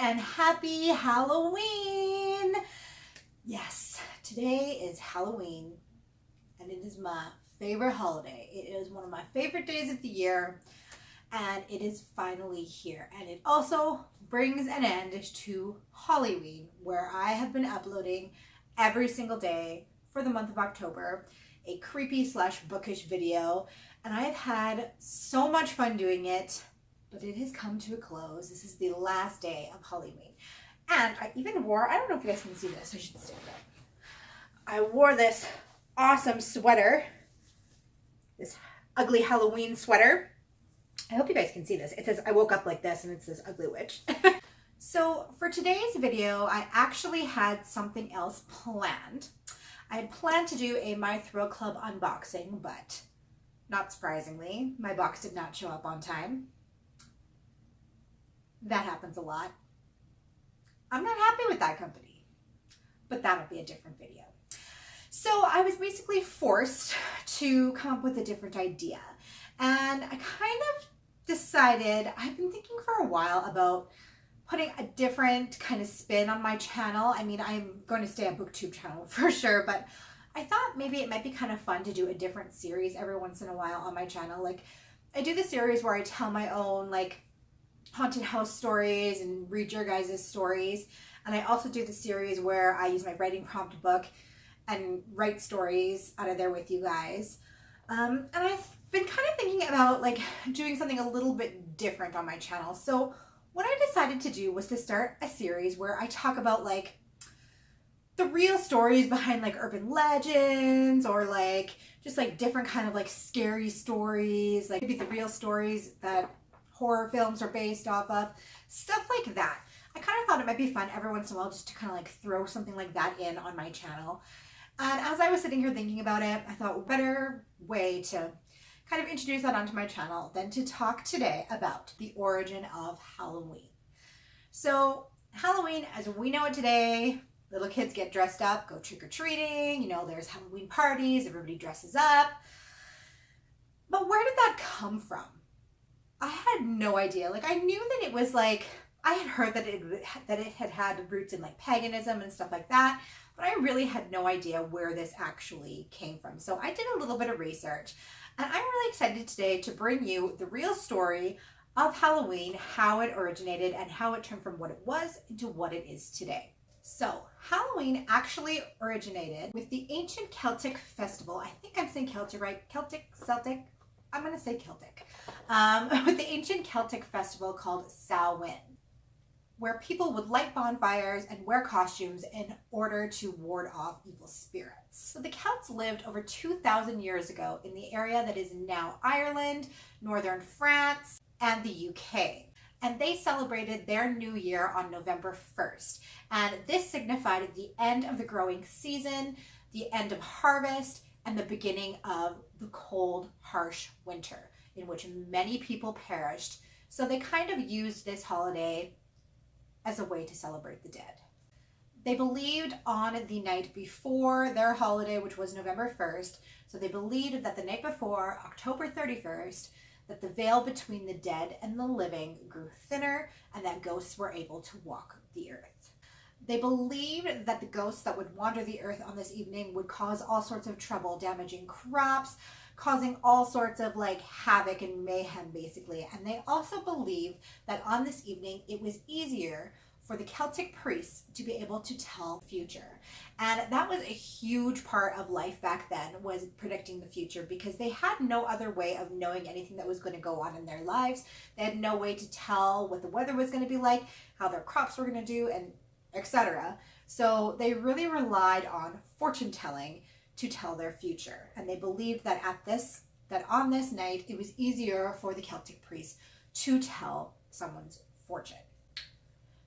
and happy Halloween! Yes, today is Halloween and it is my favorite holiday. It is one of my favorite days of the year and it is finally here. And it also brings an end to Hollyween, where I have been uploading every single day for the month of October a creepy / bookish video, and I have had so much fun doing it. But it has come to a close. This is the last day of Hollyween. And I even wore, I don't know if you guys can see this, I should stand up. I wore this awesome sweater, this ugly Halloween sweater. I hope you guys can see this. It says, I woke up like this, and it says ugly witch. So for today's video, I actually had something else planned. I had planned to do a My Thrill Club unboxing, but not surprisingly, my box did not show up on time. That happens a lot. I'm not happy with that company, but that'll be a different video. So I was basically forced to come up with a different idea. And I kind of decided, I've been thinking for a while about putting a different kind of spin on my channel. I mean, I'm going to stay on BookTube channel for sure, but I thought maybe it might be kind of fun to do a different series every once in a while on my channel. Like, I do the series where I tell my own, like, haunted house stories and read your guys' stories. And I also do the series where I use my writing prompt book and write stories out of there with you guys. And I've been kind of thinking about like doing something a little bit different on my channel. So what I decided to do was to start a series where I talk about like the real stories behind like urban legends, or like just like different kind of like scary stories, like maybe the real stories that horror films are based off of, stuff like that. I kind of thought it might be fun every once in a while just to kind of like throw something like that in on my channel. And as I was sitting here thinking about it, I thought what better way to kind of introduce that onto my channel than to talk today about the origin of Halloween. So Halloween, as we know it today, little kids get dressed up, go trick-or-treating, you know, there's Halloween parties, everybody dresses up. But where did that come from? I had no idea. Like, I knew that it was like, I had heard that it had roots in like paganism and stuff like that, but I really had no idea where this actually came from. So I did a little bit of research, and I'm really excited today to bring you the real story of Halloween, how it originated and how it turned from what it was into what it is today. So Halloween actually originated with the ancient Celtic festival. I think I'm saying Celtic, right? Celtic? I'm going to say Celtic. With the ancient Celtic festival called Samhain, where people would light bonfires and wear costumes in order to ward off evil spirits. So the Celts lived over 2,000 years ago in the area that is now Ireland, northern France, and the UK. And they celebrated their new year on November 1st. And this signified the end of the growing season, the end of harvest, and the beginning of the cold, harsh winter in which many people perished. So they kind of used this holiday as a way to celebrate the dead. They believed on the night before their holiday, which was November 1st, so they believed that the night before, October 31st, that the veil between the dead and the living grew thinner and that ghosts were able to walk the earth. They believed that the ghosts that would wander the earth on this evening would cause all sorts of trouble, damaging crops, causing all sorts of like havoc and mayhem basically. And they also believed that on this evening it was easier for the Celtic priests to be able to tell the future. And that was a huge part of life back then, was predicting the future, because they had no other way of knowing anything that was going to go on in their lives. They had no way to tell what the weather was going to be like, how their crops were going to do, and etc. So they really relied on fortune telling to tell their future. And they believed that on this night, it was easier for the Celtic priests to tell someone's fortune.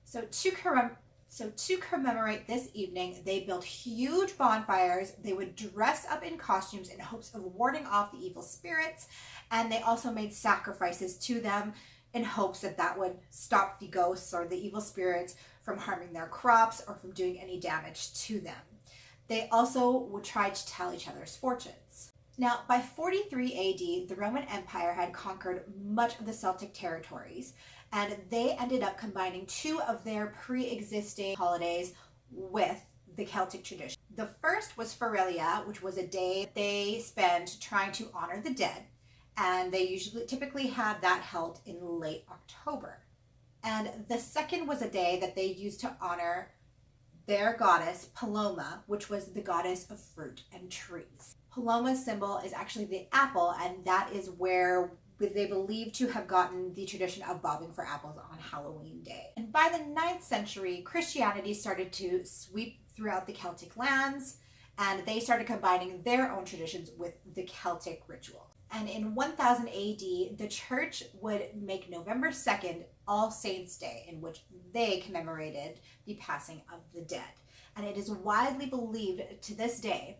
So to commemorate this evening, they built huge bonfires. They would dress up in costumes in hopes of warding off the evil spirits. And they also made sacrifices to them in hopes that that would stop the ghosts or the evil spirits from harming their crops or from doing any damage to them. They also would try to tell each other's fortunes. Now, by 43 AD, the Roman Empire had conquered much of the Celtic territories, and they ended up combining two of their pre-existing holidays with the Celtic tradition. The first was Feralia, which was a day they spent trying to honor the dead, and they typically had that held in late October. And the second was a day that they used to honor their goddess Paloma, which was the goddess of fruit and trees. Paloma's symbol is actually the apple, and that is where they believe to have gotten the tradition of bobbing for apples on Halloween Day. And by the 9th century, Christianity started to sweep throughout the Celtic lands, and they started combining their own traditions with the Celtic ritual. And in 1000 AD, the church would make November 2nd All Saints' Day, in which they commemorated the passing of the dead. And it is widely believed to this day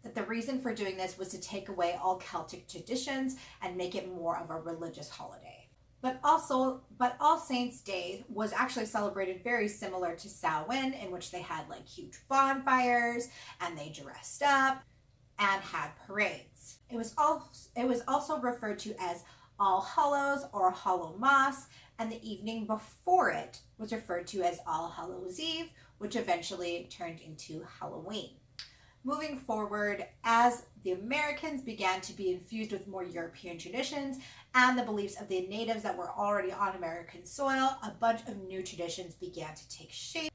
that the reason for doing this was to take away all Celtic traditions and make it more of a religious holiday. But All Saints' Day was actually celebrated very similar to Samhain, in which they had like huge bonfires and they dressed up and had parades. It was also referred to as All Hallows or Hallowmas, and the evening before it was referred to as All Hallows Eve, which eventually turned into Halloween. Moving forward, as the Americans began to be infused with more European traditions and the beliefs of the natives that were already on American soil, a bunch of new traditions began to take shape,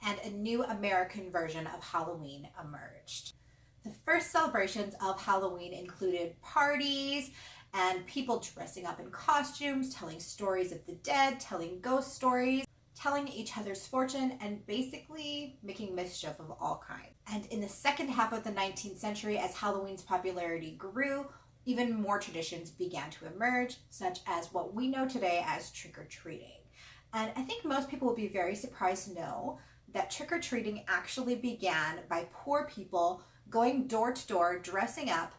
and a new American version of Halloween emerged. The first celebrations of Halloween included parties and people dressing up in costumes, telling stories of the dead, telling ghost stories, telling each other's fortune, and basically making mischief of all kinds. And in the second half of the 19th century, as Halloween's popularity grew, even more traditions began to emerge, such as what we know today as trick-or-treating. And I think most people will be very surprised to know that trick-or-treating actually began by poor people going door to door, dressing up,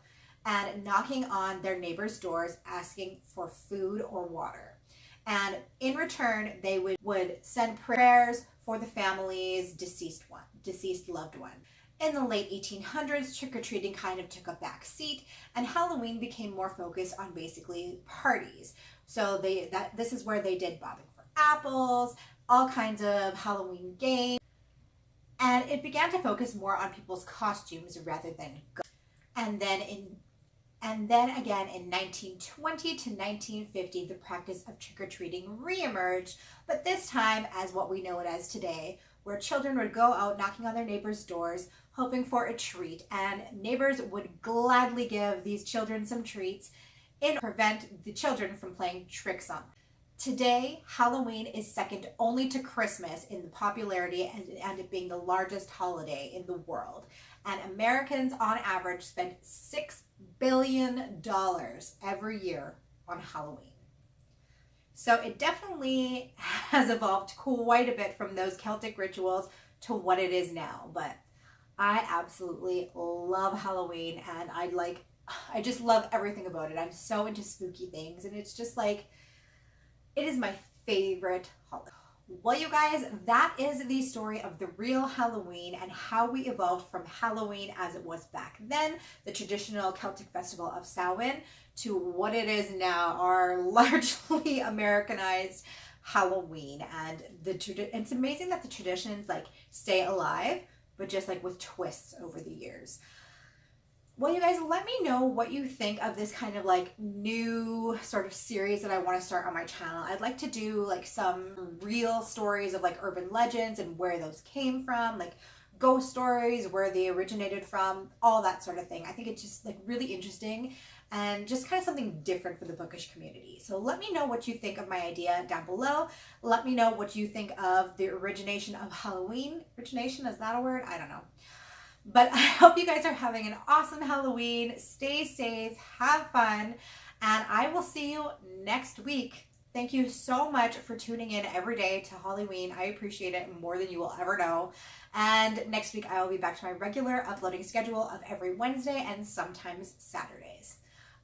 and knocking on their neighbors' doors asking for food or water. And in return, they would send prayers for the family's deceased loved one. In the late 1800s, trick-or-treating kind of took a back seat, and Halloween became more focused on basically parties. So this is where they did bobbing for apples, all kinds of Halloween games, and it began to focus more on people's costumes rather than ghosts. And then again in 1920 to 1950, the practice of trick-or-treating reemerged, but this time as what we know it as today, where children would go out knocking on their neighbors' doors, hoping for a treat, and neighbors would gladly give these children some treats in order to prevent the children from playing tricks on them. Today, Halloween is second only to Christmas in the popularity and it being the largest holiday in the world. And Americans on average spend $6 billion every year on Halloween. So it definitely has evolved quite a bit from those Celtic rituals to what it is now. But I absolutely love Halloween, and I just love everything about it. I'm so into spooky things, and it's just like, it is my favorite holiday. Well, you guys, that is the story of the real Halloween and how we evolved from Halloween as it was back then, the traditional Celtic festival of Samhain, to what it is now, our largely Americanized Halloween. And it's amazing that the traditions like stay alive, but just like with twists over the years. Well, you guys, let me know what you think of this kind of like new sort of series that I want to start on my channel. I'd like to do like some real stories of like urban legends and where those came from, like ghost stories, where they originated from, all that sort of thing. I think it's just like really interesting and just kind of something different for the bookish community. So let me know what you think of my idea down below. Let me know what you think of the origination of Halloween. Origination, is that a word? I don't know. But I hope you guys are having an awesome Halloween. Stay safe, have fun, and I will see you next week. Thank you so much for tuning in every day to Hollyween. I appreciate it more than you will ever know. And next week I will be back to my regular uploading schedule of every Wednesday and sometimes Saturdays.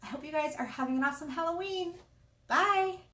I hope you guys are having an awesome Halloween. Bye!